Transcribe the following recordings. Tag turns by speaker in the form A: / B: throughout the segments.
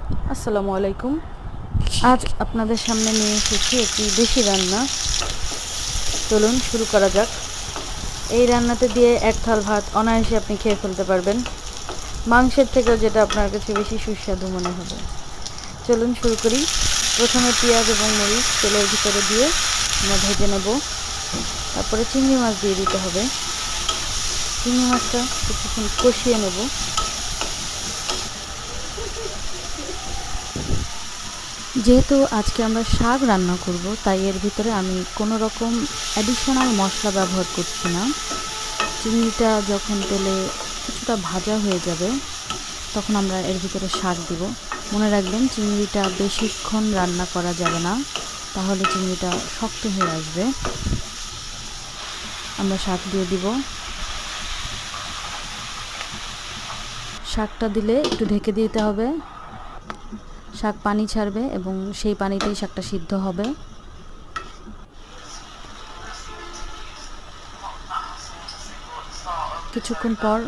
A: আসসালামু আলাইকুম। আজ আপনাদের সামনে নিয়ে এসেছি একটি দেশি রান্না। চলুন শুরু করা যাক। এই রান্নাতে দিয়ে এক থাল ভাত অনায়াসে আপনি খেয়ে ফেলতে পারবেন, মাংসের থেকেও, যেটা আপনার কাছে বেশি সুস্বাদু মনে হবে। চলুন শুরু করি। প্রথমে পেঁয়াজ এবং মরিচ তেলের ভিতরে দিয়ে আমরা ভেজে নেব। তারপরে চিংড়ি মাছ দিয়ে দিতে হবে। চিংড়ি মাছটা কিছুক্ষণ কষিয়ে নেব। যেহেতু আজকে আমরা শাক রান্না করব, তাই এর ভিতরে আমি কোনো রকম অ্যাডিশনাল মশলা ব্যবহার করছি না। চিংড়িটা যখন তেলে কিছুটা ভাজা হয়ে যাবে, তখন আমরা এর ভিতরে শাক দিব। মনে রাখবেন, চিংড়িটা বেশিক্ষণ রান্না করা যাবে না, তাহলে চিংড়িটা শক্ত হয়ে আসবে। আমরা শাক দিয়ে দিব। শাকটা দিলে একটু ঢেকে দিতে হবে। শাক পানি ছাড়বে এবং সেই পানিতেই শাকটা সিদ্ধ হবে। কিছুক্ষণ পর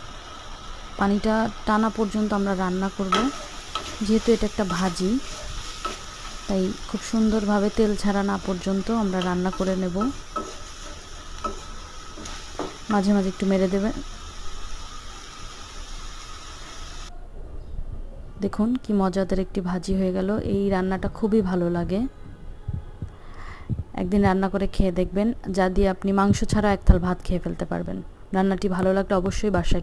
A: পানিটা টানা পর্যন্ত আমরা রান্না করব। যেহেতু এটা একটা ভাজি, তাই খুব সুন্দরভাবে তেল ছাড়া না পর্যন্ত আমরা রান্না করে নেব। মাঝে মাঝে একটু মেরে দেবেন। দেখুন কি মজাদার একটি ভাজি হয়ে গেল। এই রান্নাটা খুবই ভালো লাগে, একদিন রান্না করে খেয়ে দেখবেন, যা দিয়ে আপনি মাংস ছাড়া এক থাল ভাত খেয়ে ফেলতে পারবেন। রান্নাটি ভালো লাগলে অবশ্যই বাসায়